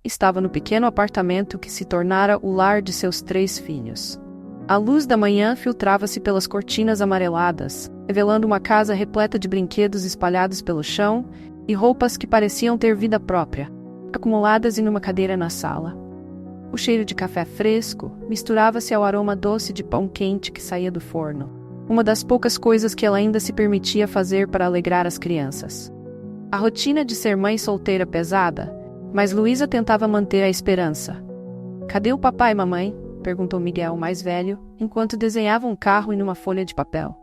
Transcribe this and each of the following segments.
estava no pequeno apartamento que se tornara o lar de seus 3 filhos. A luz da manhã filtrava-se pelas cortinas amareladas, revelando uma casa repleta de brinquedos espalhados pelo chão e roupas que pareciam ter vida própria, acumuladas em uma cadeira na sala. O cheiro de café fresco misturava-se ao aroma doce de pão quente que saía do forno, uma das poucas coisas que ela ainda se permitia fazer para alegrar as crianças. A rotina de ser mãe solteira pesada, mas Luísa tentava manter a esperança. "Cadê o papai e mamãe?" perguntou Miguel, mais velho, enquanto desenhava um carro em uma folha de papel.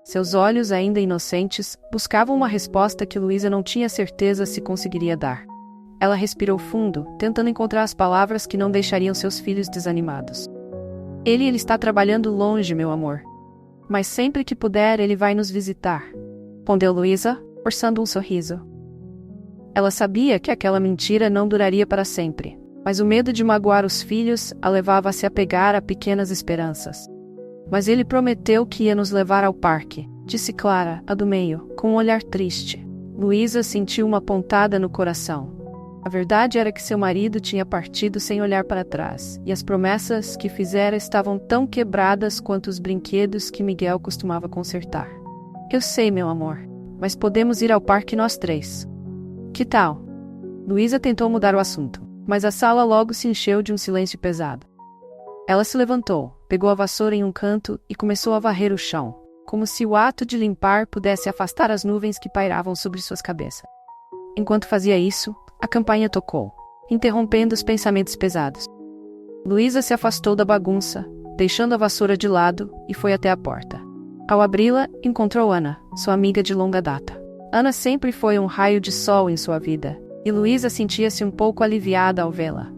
Seus olhos, ainda inocentes, buscavam uma resposta que Luísa não tinha certeza se conseguiria dar. Ela respirou fundo, tentando encontrar as palavras que não deixariam seus filhos desanimados. Ele está trabalhando longe, meu amor. Mas sempre que puder, ele vai nos visitar", respondeu Luísa, forçando um sorriso. Ela sabia que aquela mentira não duraria para sempre, mas o medo de magoar os filhos a levava a se apegar a pequenas esperanças. "Mas ele prometeu que ia nos levar ao parque", disse Clara, a do meio, com um olhar triste. Luísa sentiu uma pontada no coração. A verdade era que seu marido tinha partido sem olhar para trás, e as promessas que fizera estavam tão quebradas quanto os brinquedos que Miguel costumava consertar. "Eu sei, meu amor, mas podemos ir ao parque nós 3. Que tal?" Luísa tentou mudar o assunto, mas a sala logo se encheu de um silêncio pesado. Ela se levantou, pegou a vassoura em um canto e começou a varrer o chão, como se o ato de limpar pudesse afastar as nuvens que pairavam sobre suas cabeças. Enquanto fazia isso, a campainha tocou, interrompendo os pensamentos pesados. Luísa se afastou da bagunça, deixando a vassoura de lado, e foi até a porta. Ao abri-la, encontrou Ana, sua amiga de longa data. Ana sempre foi um raio de sol em sua vida, e Luísa sentia-se um pouco aliviada ao vê-la.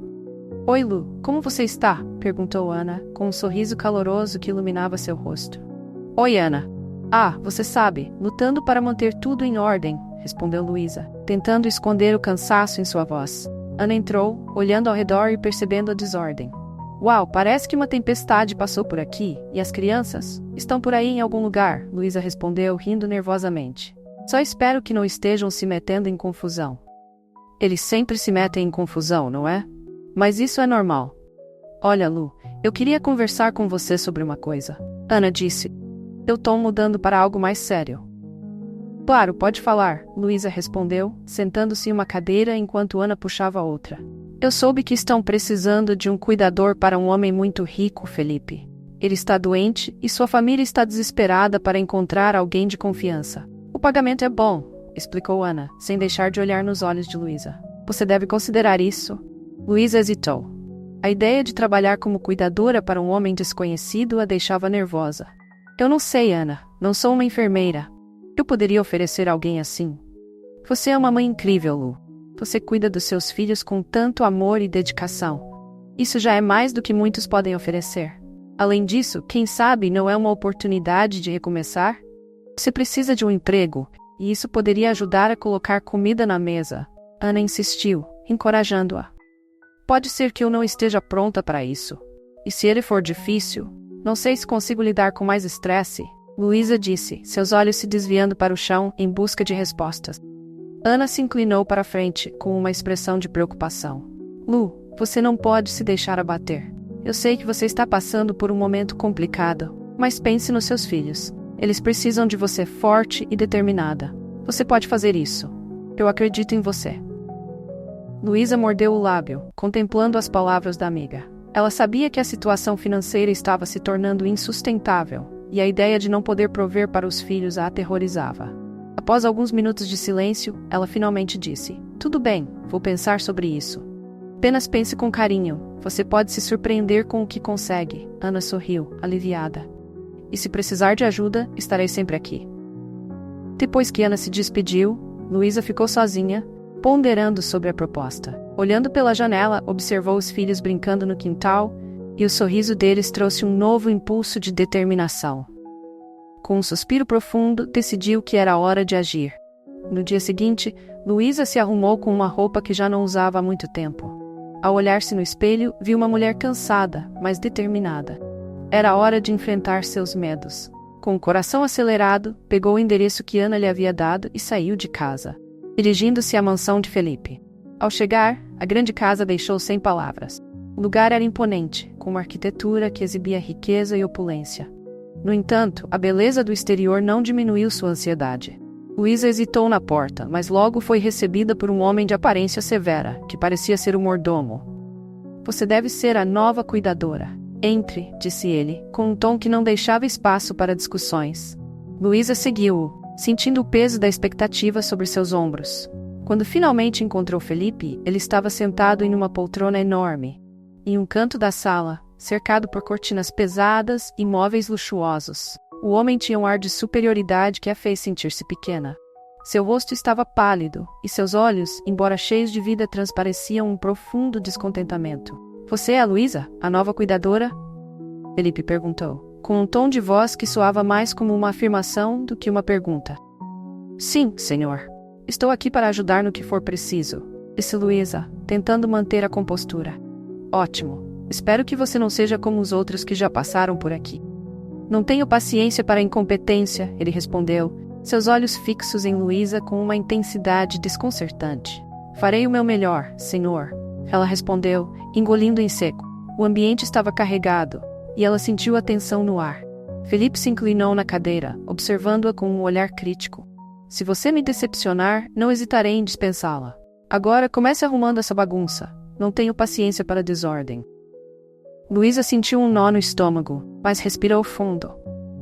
"Oi, Lu, como você está?" perguntou Ana, com um sorriso caloroso que iluminava seu rosto. "Oi, Ana. Ah, você sabe, lutando para manter tudo em ordem", respondeu Luísa, tentando esconder o cansaço em sua voz. Ana entrou, olhando ao redor e percebendo a desordem. "Uau, parece que uma tempestade passou por aqui, e as crianças estão por aí em algum lugar", Luísa respondeu, rindo nervosamente. "Só espero que não estejam se metendo em confusão." "Eles sempre se metem em confusão, não é? Mas isso é normal." "Olha, Lu, eu queria conversar com você sobre uma coisa", Ana disse, seu tom mudando para algo mais sério. "Claro, pode falar", Luísa respondeu, sentando-se em uma cadeira enquanto Ana puxava outra. "Eu soube que estão precisando de um cuidador para um homem muito rico, Felipe. Ele está doente e sua família está desesperada para encontrar alguém de confiança. O pagamento é bom", explicou Ana, sem deixar de olhar nos olhos de Luísa. "Você deve considerar isso." Luísa hesitou. A ideia de trabalhar como cuidadora para um homem desconhecido a deixava nervosa. "Eu não sei, Ana. Não sou uma enfermeira. Eu poderia oferecer a alguém assim?" "Você é uma mãe incrível, Lu. Você cuida dos seus filhos com tanto amor e dedicação. Isso já é mais do que muitos podem oferecer. Além disso, quem sabe não é uma oportunidade de recomeçar? Você precisa de um emprego, e isso poderia ajudar a colocar comida na mesa." Ana insistiu, encorajando-a. "Pode ser que eu não esteja pronta para isso. E se ele for difícil, não sei se consigo lidar com mais estresse", Luísa disse, seus olhos se desviando para o chão em busca de respostas. Ana se inclinou para a frente, com uma expressão de preocupação. "Lu, você não pode se deixar abater. Eu sei que você está passando por um momento complicado, mas pense nos seus filhos. Eles precisam de você forte e determinada. Você pode fazer isso. Eu acredito em você." Luísa mordeu o lábio, contemplando as palavras da amiga. Ela sabia que a situação financeira estava se tornando insustentável, e a ideia de não poder prover para os filhos a aterrorizava. Após alguns minutos de silêncio, ela finalmente disse: "Tudo bem, vou pensar sobre isso." "Apenas pense com carinho, você pode se surpreender com o que consegue." Ana sorriu, aliviada. "E se precisar de ajuda, estarei sempre aqui." Depois que Ana se despediu, Luísa ficou sozinha, ponderando sobre a proposta. Olhando pela janela, observou os filhos brincando no quintal, e o sorriso deles trouxe um novo impulso de determinação. Com um suspiro profundo, decidiu que era hora de agir. No dia seguinte, Luísa se arrumou com uma roupa que já não usava há muito tempo. Ao olhar-se no espelho, viu uma mulher cansada, mas determinada. Era hora de enfrentar seus medos. Com o coração acelerado, pegou o endereço que Ana lhe havia dado e saiu de casa, dirigindo-se à mansão de Felipe. Ao chegar, a grande casa deixou sem palavras. O lugar era imponente, com uma arquitetura que exibia riqueza e opulência. No entanto, a beleza do exterior não diminuiu sua ansiedade. Luísa hesitou na porta, mas logo foi recebida por um homem de aparência severa, que parecia ser o mordomo. Você deve ser a nova cuidadora. Entre, disse ele, com um tom que não deixava espaço para discussões. Luísa seguiu-o, sentindo o peso da expectativa sobre seus ombros. Quando finalmente encontrou Felipe, ele estava sentado em uma poltrona enorme, em um canto da sala, cercado por cortinas pesadas e móveis luxuosos. O homem tinha um ar de superioridade que a fez sentir-se pequena. Seu rosto estava pálido, e seus olhos, embora cheios de vida, transpareciam um profundo descontentamento. Você é a Luísa, a nova cuidadora? Felipe perguntou, com um tom de voz que soava mais como uma afirmação do que uma pergunta. Sim, senhor. Estou aqui para ajudar no que for preciso, disse Luísa, tentando manter a compostura. Ótimo. Espero que você não seja como os outros que já passaram por aqui. Não tenho paciência para a incompetência, ele respondeu, seus olhos fixos em Luísa com uma intensidade desconcertante. Farei o meu melhor, senhor, ela respondeu, engolindo em seco. O ambiente estava carregado, e ela sentiu a tensão no ar. Felipe se inclinou na cadeira, observando-a com um olhar crítico. Se você me decepcionar, não hesitarei em dispensá-la. Agora comece arrumando essa bagunça. Não tenho paciência para desordem. Luísa sentiu um nó no estômago, mas respirou fundo.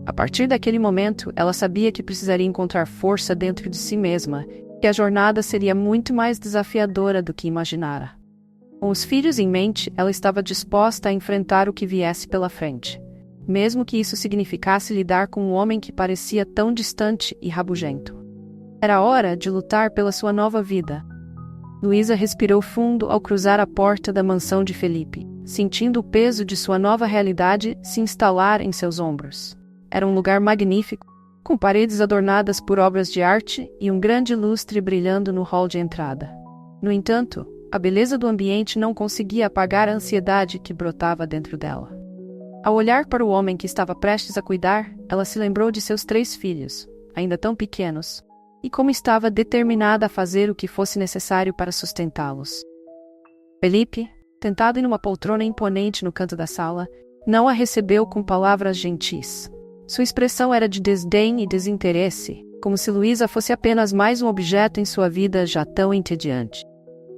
A partir daquele momento, ela sabia que precisaria encontrar força dentro de si mesma, que a jornada seria muito mais desafiadora do que imaginara. Com os filhos em mente, ela estava disposta a enfrentar o que viesse pela frente, mesmo que isso significasse lidar com um homem que parecia tão distante e rabugento. Era hora de lutar pela sua nova vida. Luísa respirou fundo ao cruzar a porta da mansão de Felipe, sentindo o peso de sua nova realidade se instalar em seus ombros. Era um lugar magnífico, com paredes adornadas por obras de arte e um grande lustre brilhando no hall de entrada. No entanto, a beleza do ambiente não conseguia apagar a ansiedade que brotava dentro dela. Ao olhar para o homem que estava prestes a cuidar, ela se lembrou de seus 3 filhos, ainda tão pequenos, e como estava determinada a fazer o que fosse necessário para sustentá-los. Felipe, sentado em uma poltrona imponente no canto da sala, não a recebeu com palavras gentis. Sua expressão era de desdém e desinteresse, como se Luísa fosse apenas mais um objeto em sua vida já tão entediante.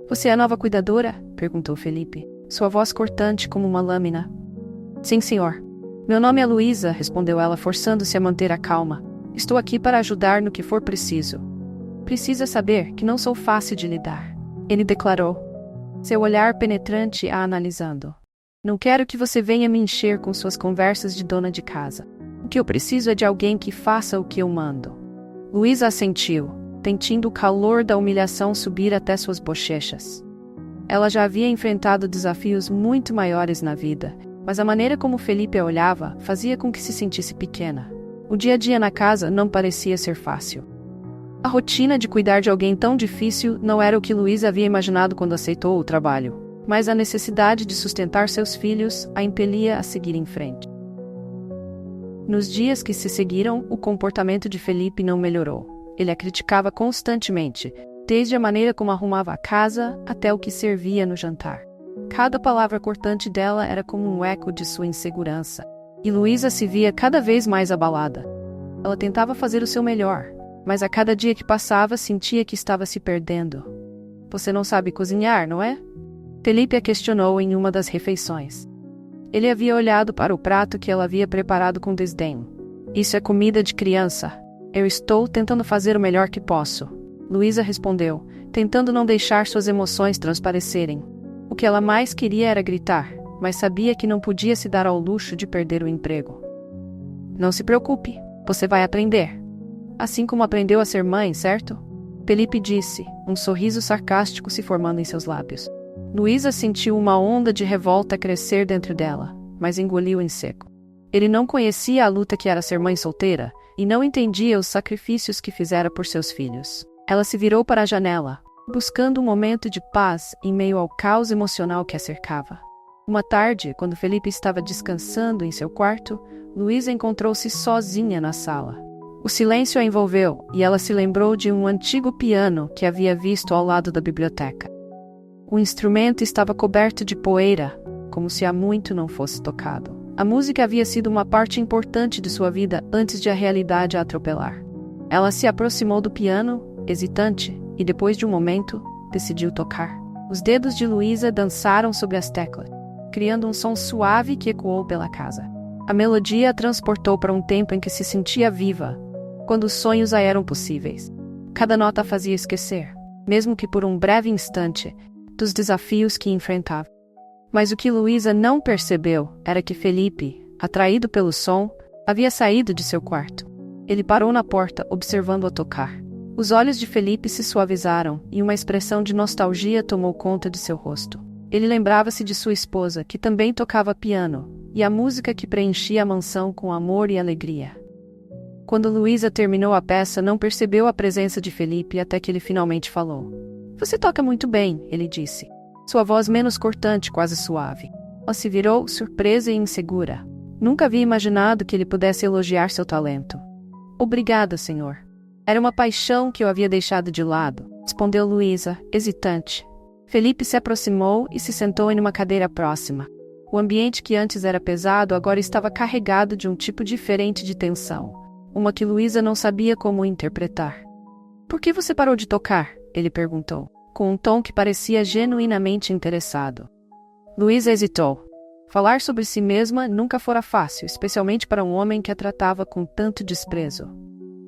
Você é a nova cuidadora? Perguntou Felipe, sua voz cortante como uma lâmina. Sim, senhor. Meu nome é Luísa, respondeu ela, forçando-se a manter a calma. Estou aqui para ajudar no que for preciso. Precisa saber que não sou fácil de lidar, ele declarou, seu olhar penetrante a analisando. Não quero que você venha me encher com suas conversas de dona de casa. O que eu preciso é de alguém que faça o que eu mando. Luísa assentiu, sentindo o calor da humilhação subir até suas bochechas. Ela já havia enfrentado desafios muito maiores na vida, mas a maneira como Felipe a olhava fazia com que se sentisse pequena. O dia a dia na casa não parecia ser fácil. A rotina de cuidar de alguém tão difícil não era o que Luísa havia imaginado quando aceitou o trabalho, mas a necessidade de sustentar seus filhos a impelia a seguir em frente. Nos dias que se seguiram, o comportamento de Felipe não melhorou. Ele a criticava constantemente, desde a maneira como arrumava a casa até o que servia no jantar. Cada palavra cortante dela era como um eco de sua insegurança. E Luísa se via cada vez mais abalada. Ela tentava fazer o seu melhor, mas a cada dia que passava sentia que estava se perdendo. Você não sabe cozinhar, não é? Felipe a questionou em uma das refeições. Ele havia olhado para o prato que ela havia preparado com desdém. Isso é comida de criança. Eu estou tentando fazer o melhor que posso. Luísa respondeu, tentando não deixar suas emoções transparecerem. O que ela mais queria era gritar, mas sabia que não podia se dar ao luxo de perder o emprego. Não se preocupe, você vai aprender. Assim como aprendeu a ser mãe, certo? Felipe disse, um sorriso sarcástico se formando em seus lábios. Luísa sentiu uma onda de revolta crescer dentro dela, mas engoliu em seco. Ele não conhecia a luta que era ser mãe solteira, e não entendia os sacrifícios que fizera por seus filhos. Ela se virou para a janela, buscando um momento de paz em meio ao caos emocional que a cercava. Uma tarde, quando Felipe estava descansando em seu quarto, Luísa encontrou-se sozinha na sala. O silêncio a envolveu e ela se lembrou de um antigo piano que havia visto ao lado da biblioteca. O instrumento estava coberto de poeira, como se há muito não fosse tocado. A música havia sido uma parte importante de sua vida antes de a realidade a atropelar. Ela se aproximou do piano, hesitante, e depois de um momento, decidiu tocar. Os dedos de Luísa dançaram sobre as teclas, criando um som suave que ecoou pela casa. A melodia a transportou para um tempo em que se sentia viva, quando os sonhos a eram possíveis. Cada nota a fazia esquecer, mesmo que por um breve instante, dos desafios que enfrentava. Mas o que Luísa não percebeu era que Felipe, atraído pelo som, havia saído de seu quarto. Ele parou na porta, observando-a tocar. Os olhos de Felipe se suavizaram e uma expressão de nostalgia tomou conta de seu rosto. Ele lembrava-se de sua esposa, que também tocava piano, e a música que preenchia a mansão com amor e alegria. Quando Luísa terminou a peça, não percebeu a presença de Felipe até que ele finalmente falou. "Você toca muito bem", ele disse. Sua voz menos cortante, quase suave. Ela se virou, surpresa e insegura. Nunca havia imaginado que ele pudesse elogiar seu talento. "Obrigada, senhor. Era uma paixão que eu havia deixado de lado", respondeu Luísa, hesitante. Felipe se aproximou e se sentou em uma cadeira próxima. O ambiente que antes era pesado agora estava carregado de um tipo diferente de tensão, uma que Luísa não sabia como interpretar. "Por que você parou de tocar?", ele perguntou, com um tom que parecia genuinamente interessado. Luísa hesitou. Falar sobre si mesma nunca fora fácil, especialmente para um homem que a tratava com tanto desprezo.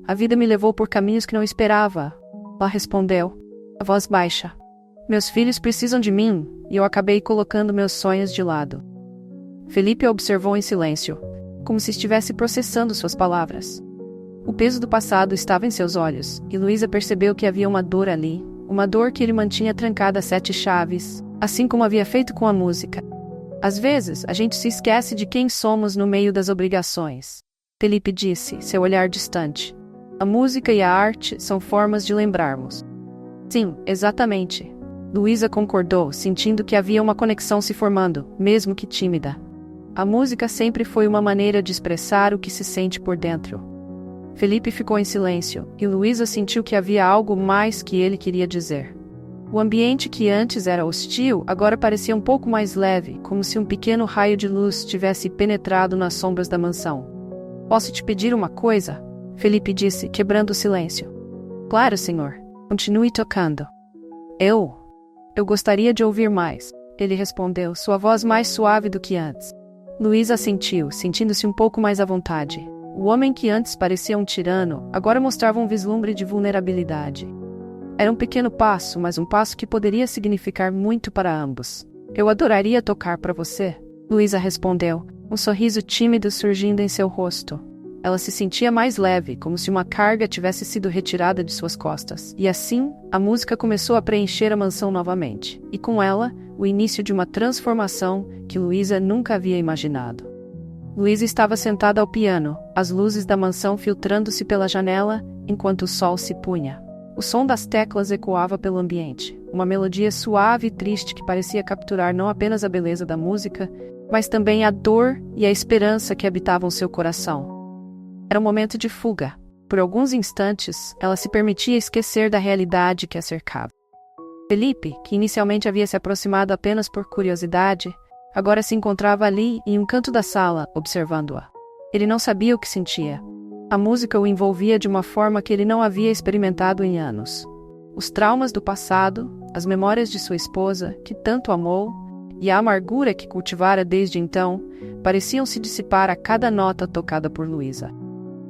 "A vida me levou por caminhos que não esperava", ela respondeu, a voz baixa. "Meus filhos precisam de mim, e eu acabei colocando meus sonhos de lado." Felipe a observou em silêncio, como se estivesse processando suas palavras. O peso do passado estava em seus olhos, e Luísa percebeu que havia uma dor ali, uma dor que ele mantinha trancada a 7 chaves, assim como havia feito com a música. "Às vezes, a gente se esquece de quem somos no meio das obrigações", Felipe disse, seu olhar distante. "A música e a arte são formas de lembrarmos." "Sim, exatamente." Luísa concordou, sentindo que havia uma conexão se formando, mesmo que tímida. A música sempre foi uma maneira de expressar o que se sente por dentro. Felipe ficou em silêncio, e Luísa sentiu que havia algo mais que ele queria dizer. O ambiente que antes era hostil agora parecia um pouco mais leve, como se um pequeno raio de luz tivesse penetrado nas sombras da mansão. "Posso te pedir uma coisa?", Felipe disse, quebrando o silêncio. "Claro, senhor. Continue tocando." Eu gostaria de ouvir mais", ele respondeu, sua voz mais suave do que antes. Luísa assentiu, sentindo-se um pouco mais à vontade. O homem que antes parecia um tirano, agora mostrava um vislumbre de vulnerabilidade. Era um pequeno passo, mas um passo que poderia significar muito para ambos. "Eu adoraria tocar para você", Luísa respondeu, um sorriso tímido surgindo em seu rosto. Ela se sentia mais leve, como se uma carga tivesse sido retirada de suas costas. E assim, a música começou a preencher a mansão novamente. E com ela, o início de uma transformação que Luísa nunca havia imaginado. Luísa estava sentada ao piano, as luzes da mansão filtrando-se pela janela, enquanto o sol se punha. O som das teclas ecoava pelo ambiente, uma melodia suave e triste que parecia capturar não apenas a beleza da música, mas também a dor e a esperança que habitavam seu coração. Era um momento de fuga. Por alguns instantes, ela se permitia esquecer da realidade que a cercava. Felipe, que inicialmente havia se aproximado apenas por curiosidade, agora se encontrava ali, em um canto da sala, observando-a. Ele não sabia o que sentia. A música o envolvia de uma forma que ele não havia experimentado em anos. Os traumas do passado, as memórias de sua esposa, que tanto amou, e a amargura que cultivara desde então, pareciam se dissipar a cada nota tocada por Luísa.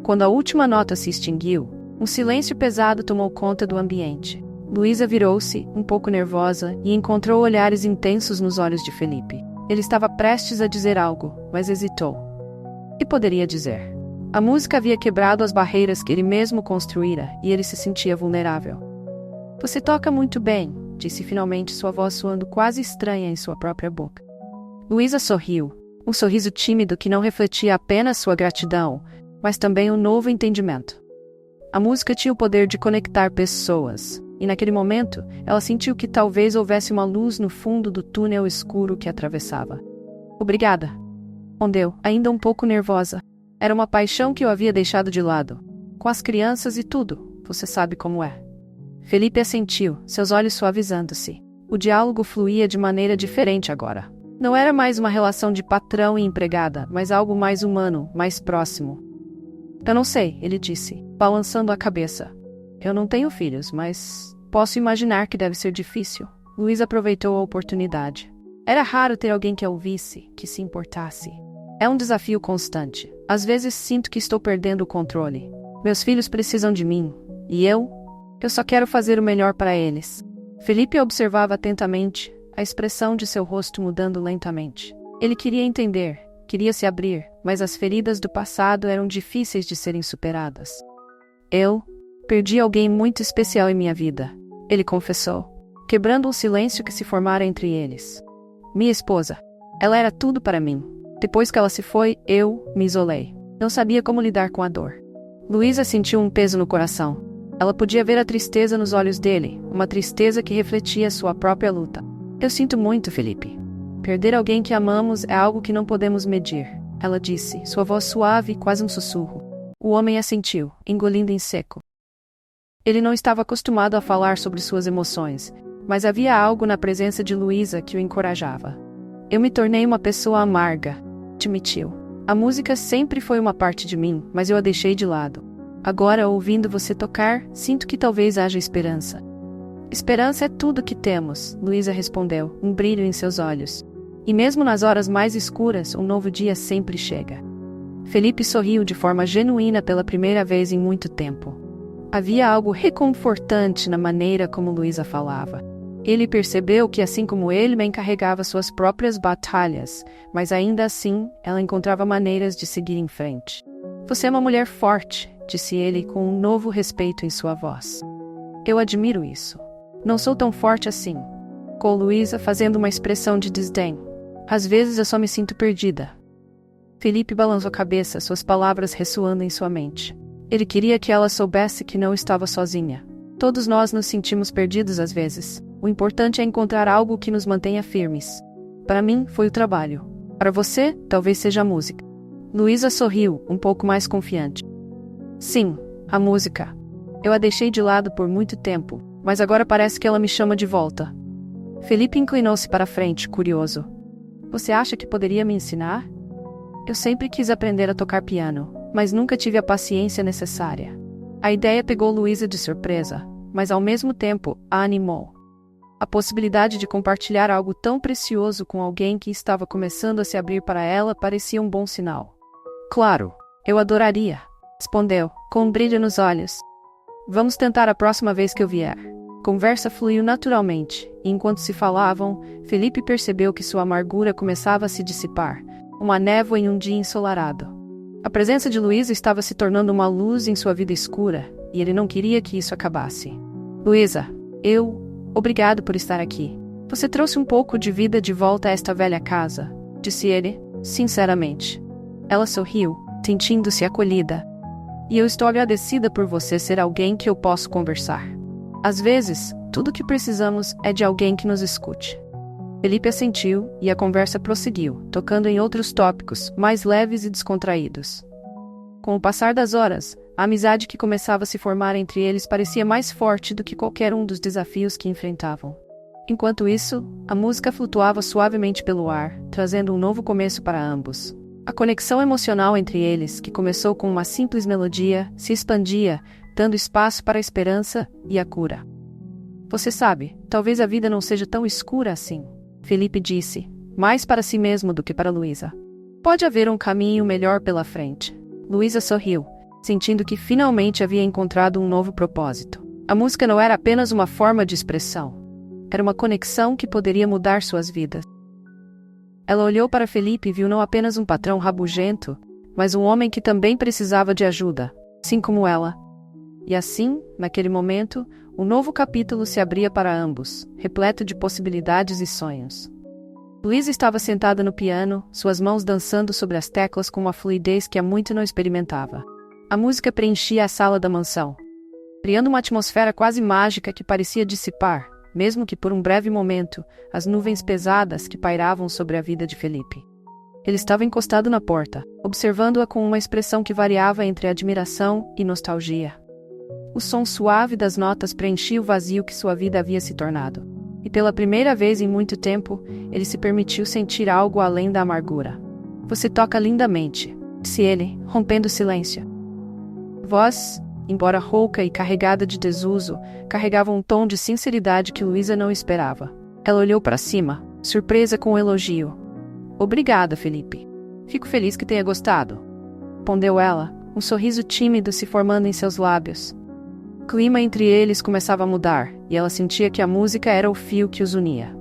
Quando a última nota se extinguiu, um silêncio pesado tomou conta do ambiente. Luísa virou-se, um pouco nervosa, e encontrou olhares intensos nos olhos de Felipe. Ele estava prestes a dizer algo, mas hesitou. O que poderia dizer? A música havia quebrado as barreiras que ele mesmo construíra, e ele se sentia vulnerável. "Você toca muito bem", disse finalmente, sua voz soando quase estranha em sua própria boca. Luísa sorriu, um sorriso tímido que não refletia apenas sua gratidão, mas também um novo entendimento. A música tinha o poder de conectar pessoas, e naquele momento, ela sentiu que talvez houvesse uma luz no fundo do túnel escuro que atravessava. "Obrigada", respondeu, ainda um pouco nervosa. Era uma paixão que eu havia deixado de lado. Com as crianças e tudo, você sabe como é. Felipe assentiu, seus olhos suavizando-se. O diálogo fluía de maneira diferente agora. Não era mais uma relação de patrão e empregada, mas algo mais humano, mais próximo. Eu não sei, ele disse, balançando a cabeça. Eu não tenho filhos, mas posso imaginar que deve ser difícil. Luiz aproveitou a oportunidade. Era raro ter alguém que a ouvisse, que se importasse. É um desafio constante. Às vezes sinto que estou perdendo o controle. Meus filhos precisam de mim. E eu? Eu só quero fazer o melhor para eles. Felipe observava atentamente, a expressão de seu rosto mudando lentamente. Ele queria entender, queria se abrir, mas as feridas do passado eram difíceis de serem superadas. Eu perdi alguém muito especial em minha vida, ele confessou, quebrando um silêncio que se formara entre eles. Minha esposa. Ela era tudo para mim. Depois que ela se foi, eu me isolei. Não sabia como lidar com a dor. Luísa sentiu um peso no coração. Ela podia ver a tristeza nos olhos dele, uma tristeza que refletia sua própria luta. Eu sinto muito, Felipe. Perder alguém que amamos é algo que não podemos medir, ela disse, sua voz suave, quase um sussurro. O homem assentiu, engolindo em seco. Ele não estava acostumado a falar sobre suas emoções, mas havia algo na presença de Luísa que o encorajava. Eu me tornei uma pessoa amarga, admitiu. A música sempre foi uma parte de mim, mas eu a deixei de lado. Agora, ouvindo você tocar, sinto que talvez haja esperança. Esperança é tudo que temos, Luísa respondeu, um brilho em seus olhos. E mesmo nas horas mais escuras, um novo dia sempre chega. Felipe sorriu de forma genuína pela primeira vez em muito tempo. Havia algo reconfortante na maneira como Luísa falava. Ele percebeu que, assim como ele, encarregava suas próprias batalhas, mas ainda assim, ela encontrava maneiras de seguir em frente. Você é uma mulher forte, disse ele com um novo respeito em sua voz. Eu admiro isso. Não sou tão forte assim, com Luísa fazendo uma expressão de desdém. Às vezes eu só me sinto perdida. Felipe balançou a cabeça, suas palavras ressoando em sua mente. Ele queria que ela soubesse que não estava sozinha. Todos nós nos sentimos perdidos às vezes. O importante é encontrar algo que nos mantenha firmes. Para mim, foi o trabalho. Para você, talvez seja a música. Luísa sorriu, um pouco mais confiante. Sim, a música. Eu a deixei de lado por muito tempo, mas agora parece que ela me chama de volta. Felipe inclinou-se para a frente, curioso. Você acha que poderia me ensinar? Eu sempre quis aprender a tocar piano, mas nunca tive a paciência necessária. A ideia pegou Luísa de surpresa, mas ao mesmo tempo, a animou. A possibilidade de compartilhar algo tão precioso com alguém que estava começando a se abrir para ela parecia um bom sinal. Claro, eu adoraria, respondeu, com um brilho nos olhos. Vamos tentar a próxima vez que eu vier. Conversa fluiu naturalmente, e enquanto se falavam, Felipe percebeu que sua amargura começava a se dissipar, uma névoa em um dia ensolarado. A presença de Luísa estava se tornando uma luz em sua vida escura, e ele não queria que isso acabasse. Luísa, obrigado por estar aqui. Você trouxe um pouco de vida de volta a esta velha casa, disse ele, sinceramente. Ela sorriu, sentindo-se acolhida. E eu estou agradecida por você ser alguém que eu posso conversar. Às vezes, tudo o que precisamos é de alguém que nos escute. Felipe assentiu e a conversa prosseguiu, tocando em outros tópicos, mais leves e descontraídos. Com o passar das horas, a amizade que começava a se formar entre eles parecia mais forte do que qualquer um dos desafios que enfrentavam. Enquanto isso, a música flutuava suavemente pelo ar, trazendo um novo começo para ambos. A conexão emocional entre eles, que começou com uma simples melodia, se expandia, dando espaço para a esperança e a cura. Você sabe, talvez a vida não seja tão escura assim, Felipe disse, mais para si mesmo do que para Luísa. Pode haver um caminho melhor pela frente. Luísa sorriu, sentindo que finalmente havia encontrado um novo propósito. A música não era apenas uma forma de expressão. Era uma conexão que poderia mudar suas vidas. Ela olhou para Felipe e viu não apenas um patrão rabugento, mas um homem que também precisava de ajuda, assim como ela. E assim, naquele momento, um novo capítulo se abria para ambos, repleto de possibilidades e sonhos. Luísa estava sentada no piano, suas mãos dançando sobre as teclas com uma fluidez que há muito não experimentava. A música preenchia a sala da mansão, criando uma atmosfera quase mágica que parecia dissipar, mesmo que por um breve momento, as nuvens pesadas que pairavam sobre a vida de Felipe. Ele estava encostado na porta, observando-a com uma expressão que variava entre admiração e nostalgia. O som suave das notas preenchia o vazio que sua vida havia se tornado. E pela primeira vez em muito tempo, ele se permitiu sentir algo além da amargura. Você toca lindamente, disse ele, rompendo o silêncio. Voz, embora rouca e carregada de desuso, carregava um tom de sinceridade que Luísa não esperava. Ela olhou para cima, surpresa com o elogio. Obrigada, Felipe. Fico feliz que tenha gostado. Respondeu ela, um sorriso tímido se formando em seus lábios. O clima entre eles começava a mudar, e ela sentia que a música era o fio que os unia.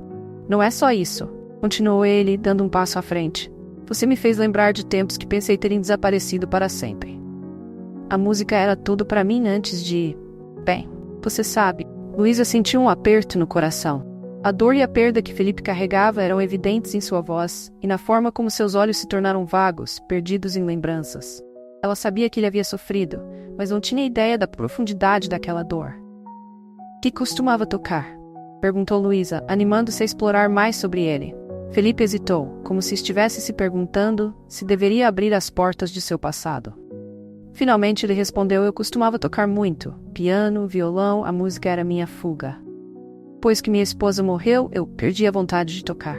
Não é só isso, continuou ele, dando um passo à frente. Você me fez lembrar de tempos que pensei terem desaparecido para sempre. A música era tudo para mim antes de... Bem, você sabe. Luísa sentiu um aperto no coração. A dor e a perda que Felipe carregava eram evidentes em sua voz, e na forma como seus olhos se tornaram vagos, perdidos em lembranças. Ela sabia que ele havia sofrido, mas não tinha ideia da profundidade daquela dor. Que costumava tocar? Perguntou Luísa, animando-se a explorar mais sobre ele. Felipe hesitou, como se estivesse se perguntando se deveria abrir as portas de seu passado. Finalmente ele respondeu: eu costumava tocar muito. Piano, violão, a música era minha fuga. Depois que minha esposa morreu, eu perdi a vontade de tocar.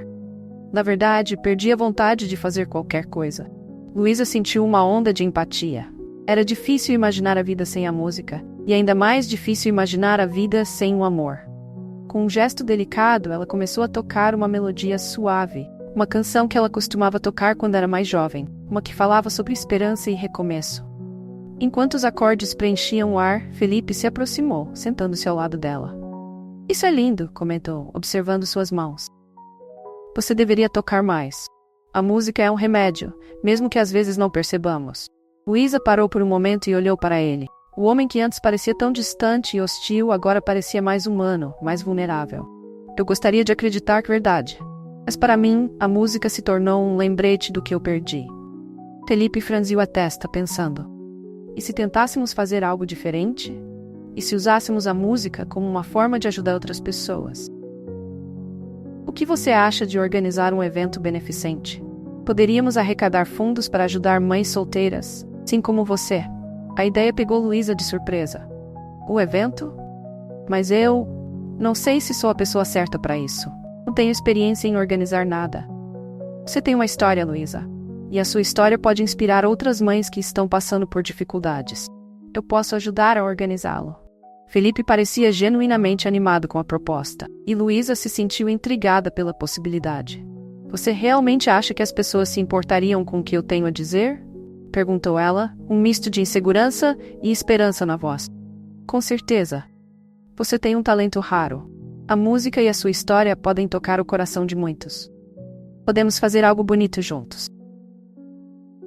Na verdade, perdi a vontade de fazer qualquer coisa. Luísa sentiu uma onda de empatia. Era difícil imaginar a vida sem a música, e ainda mais difícil imaginar a vida sem o amor. Com um gesto delicado, ela começou a tocar uma melodia suave, uma canção que ela costumava tocar quando era mais jovem, uma que falava sobre esperança e recomeço. Enquanto os acordes preenchiam o ar, Felipe se aproximou, sentando-se ao lado dela. Isso é lindo, comentou, observando suas mãos. Você deveria tocar mais. A música é um remédio, mesmo que às vezes não percebamos. Luísa parou por um momento e olhou para ele. O homem que antes parecia tão distante e hostil agora parecia mais humano, mais vulnerável. Eu gostaria de acreditar que é verdade. Mas para mim, a música se tornou um lembrete do que eu perdi. Felipe franziu a testa, pensando. E se tentássemos fazer algo diferente? E se usássemos a música como uma forma de ajudar outras pessoas? O que você acha de organizar um evento beneficente? Poderíamos arrecadar fundos para ajudar mães solteiras, assim como você. A ideia pegou Luísa de surpresa. O evento? Mas eu... não sei se sou a pessoa certa para isso. Não tenho experiência em organizar nada. Você tem uma história, Luísa. E a sua história pode inspirar outras mães que estão passando por dificuldades. Eu posso ajudar a organizá-lo. Felipe parecia genuinamente animado com a proposta, e Luísa se sentiu intrigada pela possibilidade. Você realmente acha que as pessoas se importariam com o que eu tenho a dizer? Perguntou ela, um misto de insegurança e esperança na voz. Com certeza. Você tem um talento raro. A música e a sua história podem tocar o coração de muitos. Podemos fazer algo bonito juntos.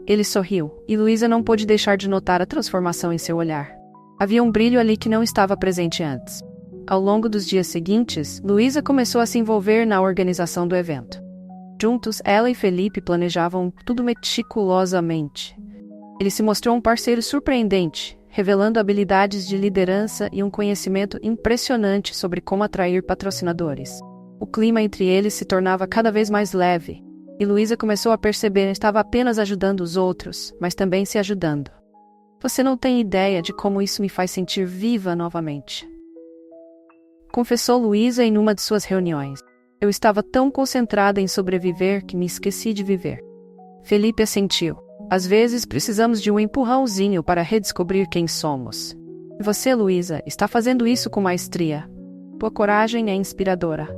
Ele sorriu, e Luísa não pôde deixar de notar a transformação em seu olhar. Havia um brilho ali que não estava presente antes. Ao longo dos dias seguintes, Luísa começou a se envolver na organização do evento. Juntos, ela e Felipe planejavam tudo meticulosamente. Ele se mostrou um parceiro surpreendente, revelando habilidades de liderança e um conhecimento impressionante sobre como atrair patrocinadores. O clima entre eles se tornava cada vez mais leve, e Luísa começou a perceber que estava apenas ajudando os outros, mas também se ajudando. Você não tem ideia de como isso me faz sentir viva novamente. Confessou Luísa em uma de suas reuniões. Eu estava tão concentrada em sobreviver que me esqueci de viver. Felipe assentiu. Às vezes precisamos de um empurrãozinho para redescobrir quem somos. E você, Luísa, está fazendo isso com maestria. Tua coragem é inspiradora.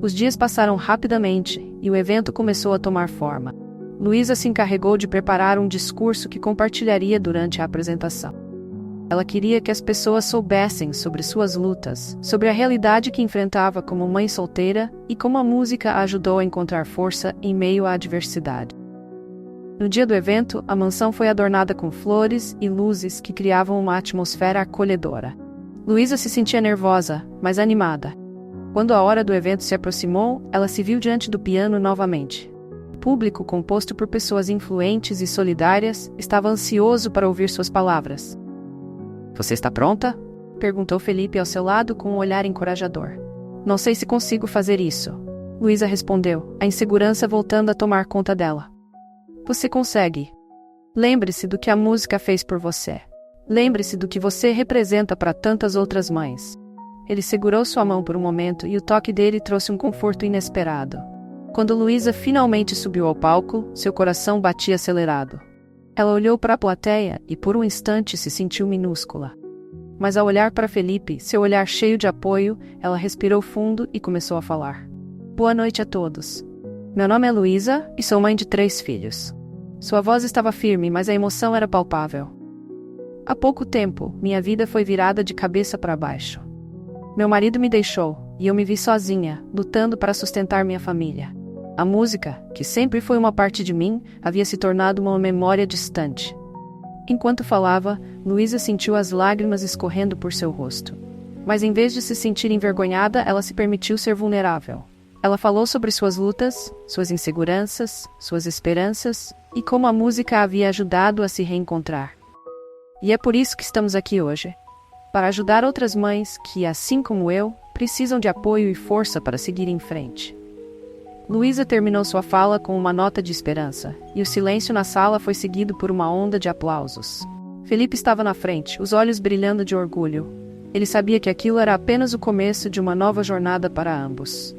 Os dias passaram rapidamente e o evento começou a tomar forma. Luísa se encarregou de preparar um discurso que compartilharia durante a apresentação. Ela queria que as pessoas soubessem sobre suas lutas, sobre a realidade que enfrentava como mãe solteira e como a música a ajudou a encontrar força em meio à adversidade. No dia do evento, a mansão foi adornada com flores e luzes que criavam uma atmosfera acolhedora. Luísa se sentia nervosa, mas animada. Quando a hora do evento se aproximou, ela se viu diante do piano novamente. O público, composto por pessoas influentes e solidárias, estava ansioso para ouvir suas palavras. Você está pronta? Perguntou Felipe ao seu lado com um olhar encorajador. Não sei se consigo fazer isso. Luísa respondeu, a insegurança voltando a tomar conta dela. Você consegue. Lembre-se do que a música fez por você. Lembre-se do que você representa para tantas outras mães. Ele segurou sua mão por um momento e o toque dele trouxe um conforto inesperado. Quando Luísa finalmente subiu ao palco, seu coração batia acelerado. Ela olhou para a plateia e por um instante se sentiu minúscula. Mas ao olhar para Felipe, seu olhar cheio de apoio, ela respirou fundo e começou a falar. Boa noite a todos. Meu nome é Luísa e sou mãe de 3 filhos. Sua voz estava firme, mas a emoção era palpável. Há pouco tempo, minha vida foi virada de cabeça para baixo. Meu marido me deixou, e eu me vi sozinha, lutando para sustentar minha família. A música, que sempre foi uma parte de mim, havia se tornado uma memória distante. Enquanto falava, Luísa sentiu as lágrimas escorrendo por seu rosto. Mas em vez de se sentir envergonhada, ela se permitiu ser vulnerável. Ela falou sobre suas lutas, suas inseguranças, suas esperanças, e como a música a havia ajudado a se reencontrar. E é por isso que estamos aqui hoje. Para ajudar outras mães que, assim como eu, precisam de apoio e força para seguir em frente. Luísa terminou sua fala com uma nota de esperança, e o silêncio na sala foi seguido por uma onda de aplausos. Felipe estava na frente, os olhos brilhando de orgulho. Ele sabia que aquilo era apenas o começo de uma nova jornada para ambos.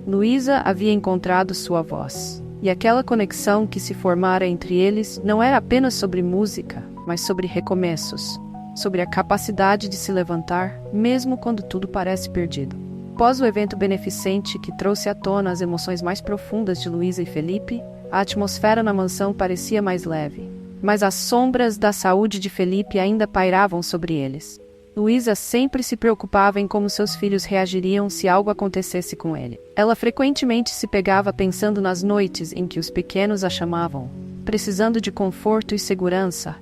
Luísa havia encontrado sua voz, e aquela conexão que se formara entre eles não era apenas sobre música, mas sobre recomeços, sobre a capacidade de se levantar, mesmo quando tudo parece perdido. Após o evento beneficente que trouxe à tona as emoções mais profundas de Luísa e Felipe, a atmosfera na mansão parecia mais leve. Mas as sombras da saúde de Felipe ainda pairavam sobre eles. Luísa sempre se preocupava em como seus filhos reagiriam se algo acontecesse com ele. Ela frequentemente se pegava pensando nas noites em que os pequenos a chamavam, precisando de conforto e segurança,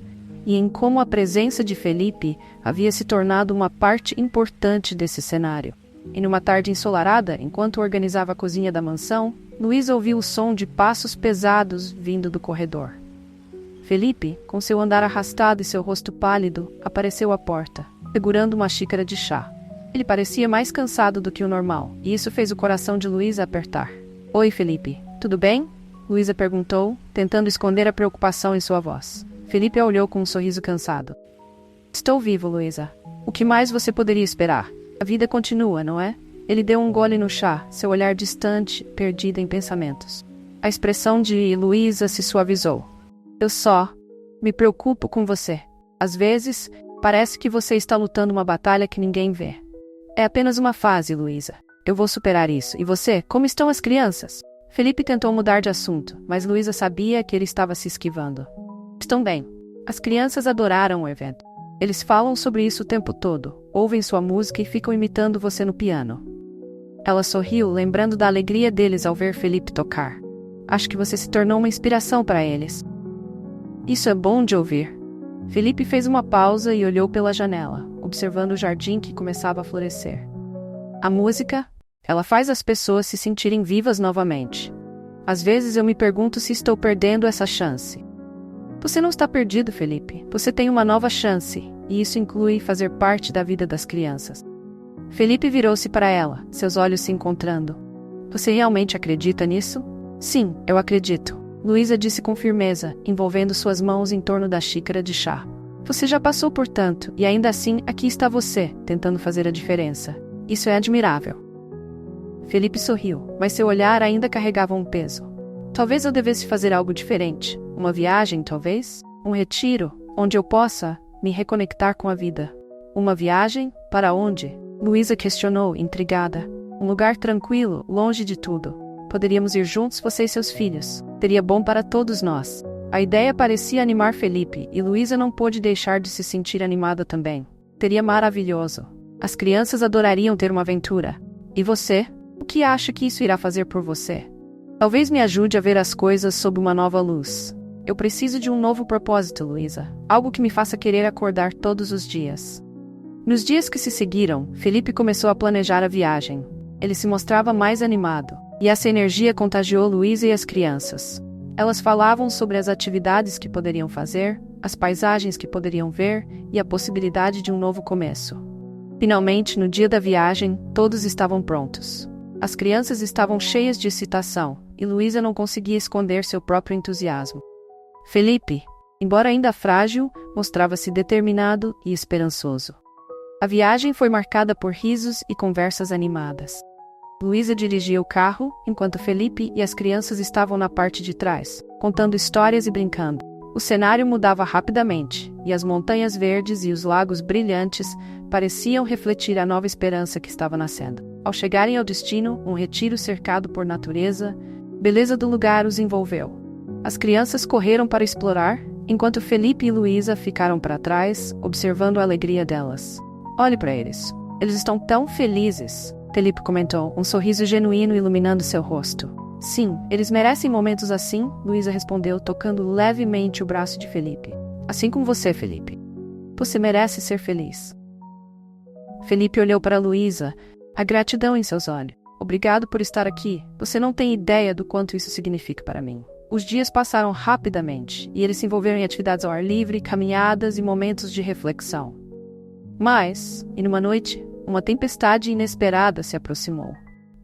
e em como a presença de Felipe havia se tornado uma parte importante desse cenário. E numa tarde ensolarada, enquanto organizava a cozinha da mansão, Luísa ouviu o som de passos pesados vindo do corredor. Felipe, com seu andar arrastado e seu rosto pálido, apareceu à porta, segurando uma xícara de chá. Ele parecia mais cansado do que o normal, e isso fez o coração de Luísa apertar. Oi, Felipe, tudo bem? Luísa perguntou, tentando esconder a preocupação em sua voz. Felipe a olhou com um sorriso cansado. Estou vivo, Luísa. O que mais você poderia esperar? A vida continua, não é? Ele deu um gole no chá, seu olhar distante, perdido em pensamentos. A expressão de Luísa se suavizou. Eu só me preocupo com você. Às vezes, parece que você está lutando uma batalha que ninguém vê. É apenas uma fase, Luísa. Eu vou superar isso. E você, como estão as crianças? Felipe tentou mudar de assunto, mas Luísa sabia que ele estava se esquivando. Estão bem. As crianças adoraram o evento. Eles falam sobre isso o tempo todo, ouvem sua música e ficam imitando você no piano. Ela sorriu, lembrando da alegria deles ao ver Felipe tocar. Acho que você se tornou uma inspiração para eles. Isso é bom de ouvir. Felipe fez uma pausa e olhou pela janela, observando o jardim que começava a florescer. A música, ela faz as pessoas se sentirem vivas novamente. Às vezes eu me pergunto se estou perdendo essa chance. Você não está perdido, Felipe. Você tem uma nova chance, e isso inclui fazer parte da vida das crianças. Felipe virou-se para ela, seus olhos se encontrando. Você realmente acredita nisso? Sim, eu acredito. Luísa disse com firmeza, envolvendo suas mãos em torno da xícara de chá. Você já passou por tanto, e ainda assim, aqui está você, tentando fazer a diferença. Isso é admirável. Felipe sorriu, mas seu olhar ainda carregava um peso. Talvez eu devesse fazer algo diferente. Uma viagem, talvez? Um retiro, onde eu possa me reconectar com a vida. Uma viagem? Para onde? Luísa questionou, intrigada. Um lugar tranquilo, longe de tudo. Poderíamos ir juntos, você e seus filhos. Seria bom para todos nós. A ideia parecia animar Felipe, e Luísa não pôde deixar de se sentir animada também. Seria maravilhoso. As crianças adorariam ter uma aventura. E você? O que acha que isso irá fazer por você? Talvez me ajude a ver as coisas sob uma nova luz. Eu preciso de um novo propósito, Luísa. Algo que me faça querer acordar todos os dias. Nos dias que se seguiram, Felipe começou a planejar a viagem. Ele se mostrava mais animado, e essa energia contagiou Luísa e as crianças. Elas falavam sobre as atividades que poderiam fazer, as paisagens que poderiam ver e a possibilidade de um novo começo. Finalmente, no dia da viagem, todos estavam prontos. As crianças estavam cheias de excitação, e Luísa não conseguia esconder seu próprio entusiasmo. Felipe, embora ainda frágil, mostrava-se determinado e esperançoso. A viagem foi marcada por risos e conversas animadas. Luísa dirigia o carro, enquanto Felipe e as crianças estavam na parte de trás, contando histórias e brincando. O cenário mudava rapidamente, e as montanhas verdes e os lagos brilhantes pareciam refletir a nova esperança que estava nascendo. Ao chegarem ao destino, um retiro cercado por natureza, a beleza do lugar os envolveu. As crianças correram para explorar, enquanto Felipe e Luísa ficaram para trás, observando a alegria delas. Olhe para eles. Eles estão tão felizes, Felipe comentou, um sorriso genuíno iluminando seu rosto. Sim, eles merecem momentos assim, Luísa respondeu, tocando levemente o braço de Felipe. Assim como você, Felipe. Você merece ser feliz. Felipe olhou para Luísa, a gratidão em seus olhos. Obrigado por estar aqui. Você não tem ideia do quanto isso significa para mim. Os dias passaram rapidamente, e eles se envolveram em atividades ao ar livre, caminhadas e momentos de reflexão. Mas, numa noite, uma tempestade inesperada se aproximou.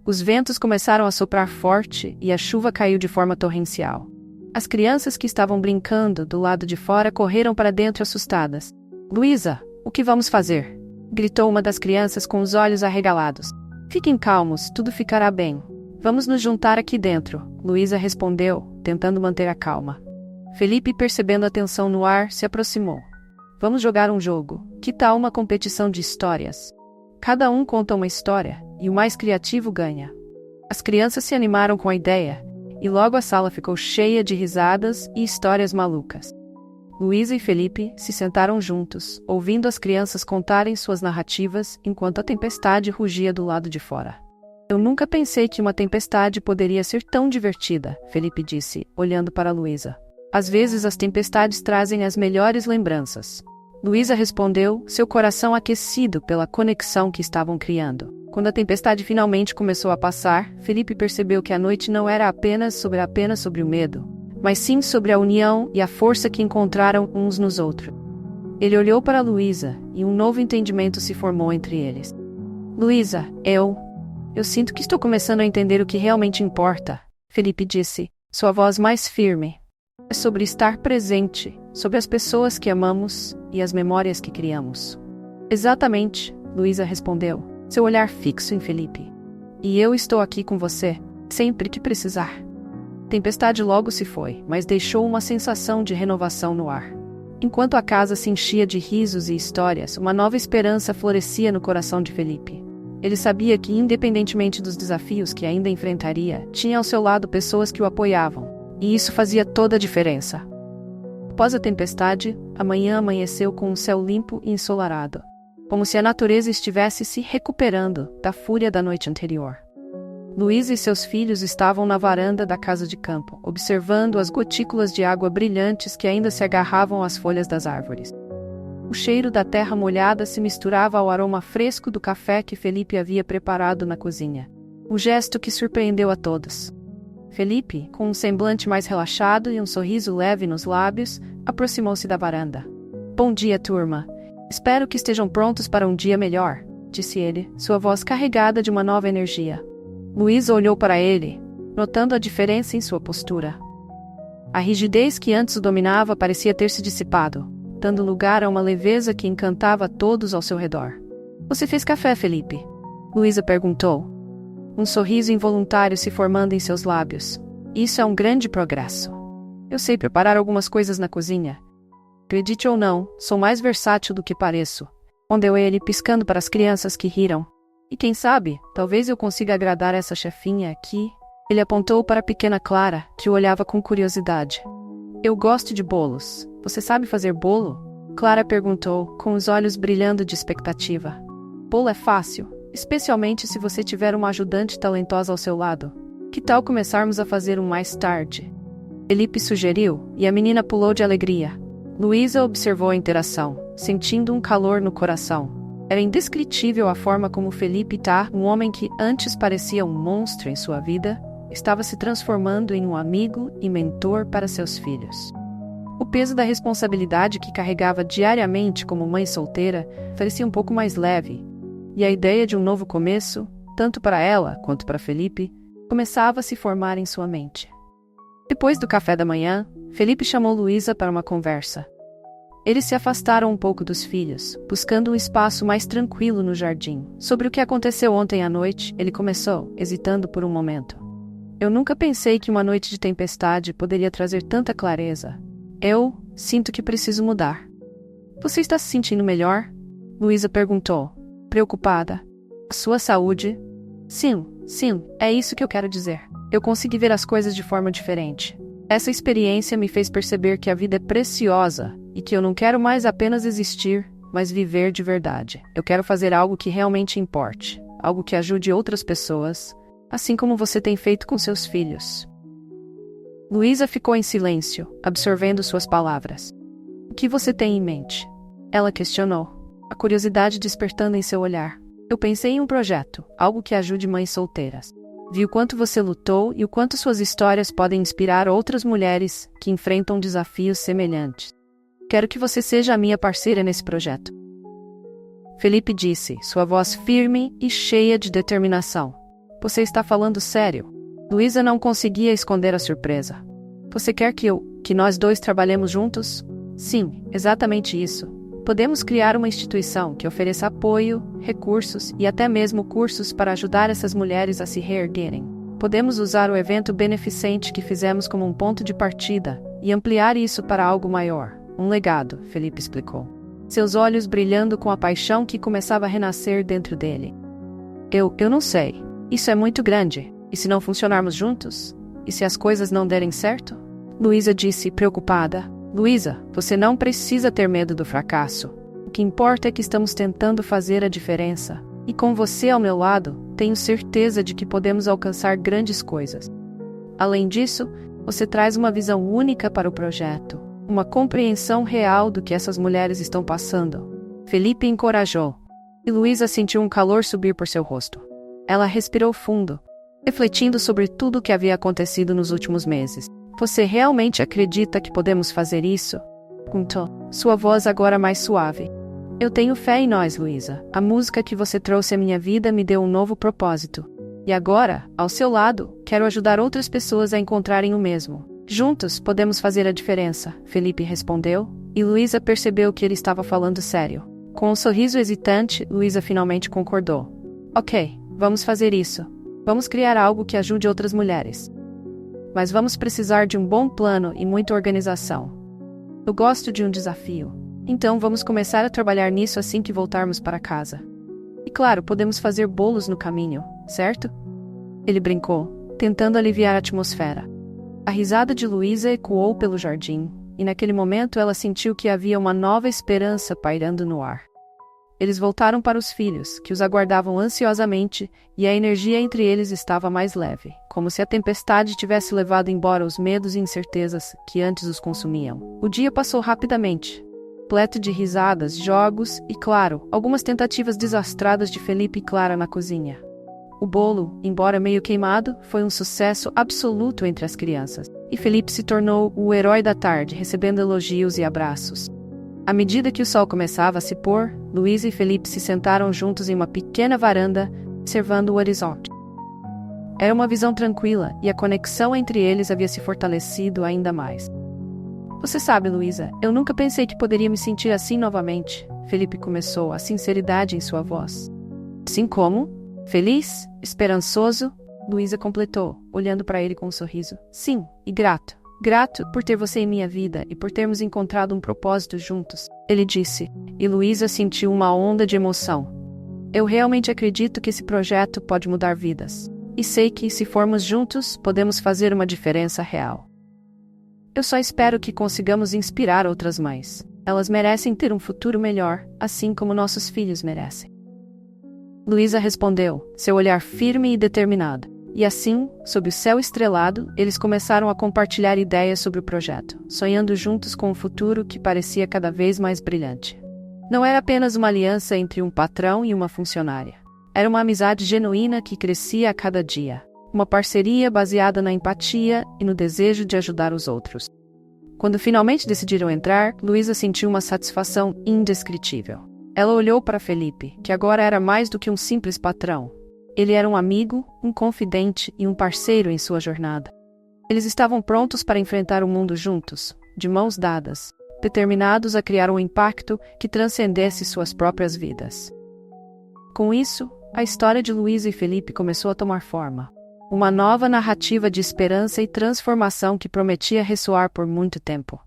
Os ventos começaram a soprar forte e a chuva caiu de forma torrencial. As crianças que estavam brincando do lado de fora correram para dentro assustadas. Luísa, o que vamos fazer? Gritou uma das crianças com os olhos arregalados. Fiquem calmos, tudo ficará bem. Vamos nos juntar aqui dentro, Luísa respondeu, tentando manter a calma. Felipe, percebendo a tensão no ar, se aproximou. Vamos jogar um jogo. Que tal uma competição de histórias? Cada um conta uma história, e o mais criativo ganha. As crianças se animaram com a ideia, e logo a sala ficou cheia de risadas e histórias malucas. Luísa e Felipe se sentaram juntos, ouvindo as crianças contarem suas narrativas enquanto a tempestade rugia do lado de fora. Eu nunca pensei que uma tempestade poderia ser tão divertida, Felipe disse, olhando para Luísa. Às vezes as tempestades trazem as melhores lembranças. Luísa respondeu, seu coração aquecido pela conexão que estavam criando. Quando a tempestade finalmente começou a passar, Felipe percebeu que a noite não era apenas sobre o medo, mas sim sobre a união e a força que encontraram uns nos outros. Ele olhou para Luísa, e um novo entendimento se formou entre eles. Luísa, eu sinto que estou começando a entender o que realmente importa, Felipe disse, sua voz mais firme. É sobre estar presente, sobre as pessoas que amamos e as memórias que criamos. Exatamente, Luísa respondeu, seu olhar fixo em Felipe. E eu estou aqui com você, sempre que precisar. A tempestade logo se foi, mas deixou uma sensação de renovação no ar. Enquanto a casa se enchia de risos e histórias, uma nova esperança florescia no coração de Felipe. Ele sabia que, independentemente dos desafios que ainda enfrentaria, tinha ao seu lado pessoas que o apoiavam. E isso fazia toda a diferença. Após a tempestade, a manhã amanheceu com um céu limpo e ensolarado, como se a natureza estivesse se recuperando da fúria da noite anterior. Luísa e seus filhos estavam na varanda da casa de campo, observando as gotículas de água brilhantes que ainda se agarravam às folhas das árvores. O cheiro da terra molhada se misturava ao aroma fresco do café que Felipe havia preparado na cozinha. Um gesto que surpreendeu a todos. Felipe, com um semblante mais relaxado e um sorriso leve nos lábios, aproximou-se da varanda. Bom dia, turma. Espero que estejam prontos para um dia melhor, disse ele, sua voz carregada de uma nova energia. Luísa olhou para ele, notando a diferença em sua postura. A rigidez que antes o dominava parecia ter se dissipado, dando lugar a uma leveza que encantava todos ao seu redor. Você fez café, Felipe? Luísa perguntou. Um sorriso involuntário se formando em seus lábios. Isso é um grande progresso. Eu sei preparar algumas coisas na cozinha. Acredite ou não, sou mais versátil do que pareço. Respondeu ele, piscando para as crianças que riram. E quem sabe, talvez eu consiga agradar essa chefinha aqui. Ele apontou para a pequena Clara, que o olhava com curiosidade. Eu gosto de bolos. Você sabe fazer bolo? Clara perguntou, com os olhos brilhando de expectativa. Bolo é fácil. Especialmente se você tiver uma ajudante talentosa ao seu lado. Que tal começarmos a fazer um mais tarde? Felipe sugeriu, e a menina pulou de alegria. Luísa observou a interação, sentindo um calor no coração. Era indescritível a forma como Felipe, um homem que antes parecia um monstro em sua vida, estava se transformando em um amigo e mentor para seus filhos. O peso da responsabilidade que carregava diariamente como mãe solteira parecia um pouco mais leve, e a ideia de um novo começo, tanto para ela quanto para Felipe, começava a se formar em sua mente. Depois do café da manhã, Felipe chamou Luísa para uma conversa. Eles se afastaram um pouco dos filhos, buscando um espaço mais tranquilo no jardim. Sobre o que aconteceu ontem à noite, ele começou, hesitando por um momento. Eu nunca pensei que uma noite de tempestade poderia trazer tanta clareza. Eu sinto que preciso mudar. Você está se sentindo melhor? Luísa perguntou, preocupada. A sua saúde? Sim, é isso que eu quero dizer. Eu consegui ver as coisas de forma diferente. Essa experiência me fez perceber que a vida é preciosa e que eu não quero mais apenas existir, mas viver de verdade. Eu quero fazer algo que realmente importe, algo que ajude outras pessoas, assim como você tem feito com seus filhos. Luísa ficou em silêncio, absorvendo suas palavras. O que você tem em mente? Ela questionou, a curiosidade despertando em seu olhar. Eu pensei em um projeto, algo que ajude mães solteiras. Vi o quanto você lutou e o quanto suas histórias podem inspirar outras mulheres que enfrentam desafios semelhantes. Quero que você seja a minha parceira nesse projeto. Felipe disse, sua voz firme e cheia de determinação. Você está falando sério? Luísa não conseguia esconder a surpresa. Você quer que nós dois trabalhemos juntos? Sim, exatamente isso. Podemos criar uma instituição que ofereça apoio, recursos e até mesmo cursos para ajudar essas mulheres a se reerguerem. Podemos usar o evento beneficente que fizemos como um ponto de partida e ampliar isso para algo maior. Um legado, Felipe explicou. Seus olhos brilhando com a paixão que começava a renascer dentro dele. Eu não sei. Isso é muito grande. E se não funcionarmos juntos? E se as coisas não derem certo? Luísa disse, preocupada. Luísa, você não precisa ter medo do fracasso. O que importa é que estamos tentando fazer a diferença. E com você ao meu lado, tenho certeza de que podemos alcançar grandes coisas. Além disso, você traz uma visão única para o projeto. Uma compreensão real do que essas mulheres estão passando. Felipe encorajou. E Luísa sentiu um calor subir por seu rosto. Ela respirou fundo, refletindo sobre tudo o que havia acontecido nos últimos meses. Você realmente acredita que podemos fazer isso? Perguntou, sua voz agora mais suave. Eu tenho fé em nós, Luísa. A música que você trouxe à minha vida me deu um novo propósito. E agora, ao seu lado, quero ajudar outras pessoas a encontrarem o mesmo. Juntos, podemos fazer a diferença, Felipe respondeu, e Luísa percebeu que ele estava falando sério. Com um sorriso hesitante, Luísa finalmente concordou. Ok, vamos fazer isso. Vamos criar algo que ajude outras mulheres. Mas vamos precisar de um bom plano e muita organização. Eu gosto de um desafio. Então vamos começar a trabalhar nisso assim que voltarmos para casa. E claro, podemos fazer bolos no caminho, certo? Ele brincou, tentando aliviar a atmosfera. A risada de Luísa ecoou pelo jardim, e naquele momento ela sentiu que havia uma nova esperança pairando no ar. Eles voltaram para os filhos, que os aguardavam ansiosamente, e a energia entre eles estava mais leve, como se a tempestade tivesse levado embora os medos e incertezas que antes os consumiam. O dia passou rapidamente, repleto de risadas, jogos e, claro, algumas tentativas desastradas de Felipe e Clara na cozinha. O bolo, embora meio queimado, foi um sucesso absoluto entre as crianças, e Felipe se tornou o herói da tarde, recebendo elogios e abraços. À medida que o sol começava a se pôr, Luísa e Felipe se sentaram juntos em uma pequena varanda, observando o horizonte. Era uma visão tranquila, e a conexão entre eles havia se fortalecido ainda mais. Você sabe, Luísa, eu nunca pensei que poderia me sentir assim novamente, Felipe começou, a sinceridade em sua voz. Assim como? Feliz? Esperançoso? Luísa completou, olhando para ele com um sorriso. Sim, e grato. Grato por ter você em minha vida e por termos encontrado um propósito juntos, ele disse, e Luísa sentiu uma onda de emoção. Eu realmente acredito que esse projeto pode mudar vidas. E sei que, se formos juntos, podemos fazer uma diferença real. Eu só espero que consigamos inspirar outras mães. Elas merecem ter um futuro melhor, assim como nossos filhos merecem. Luísa respondeu, seu olhar firme e determinado. E assim, sob o céu estrelado, eles começaram a compartilhar ideias sobre o projeto, sonhando juntos com um futuro que parecia cada vez mais brilhante. Não era apenas uma aliança entre um patrão e uma funcionária. Era uma amizade genuína que crescia a cada dia. Uma parceria baseada na empatia e no desejo de ajudar os outros. Quando finalmente decidiram entrar, Luísa sentiu uma satisfação indescritível. Ela olhou para Felipe, que agora era mais do que um simples patrão. Ele era um amigo, um confidente e um parceiro em sua jornada. Eles estavam prontos para enfrentar o mundo juntos, de mãos dadas, determinados a criar um impacto que transcendesse suas próprias vidas. Com isso, a história de Luísa e Felipe começou a tomar forma. Uma nova narrativa de esperança e transformação que prometia ressoar por muito tempo.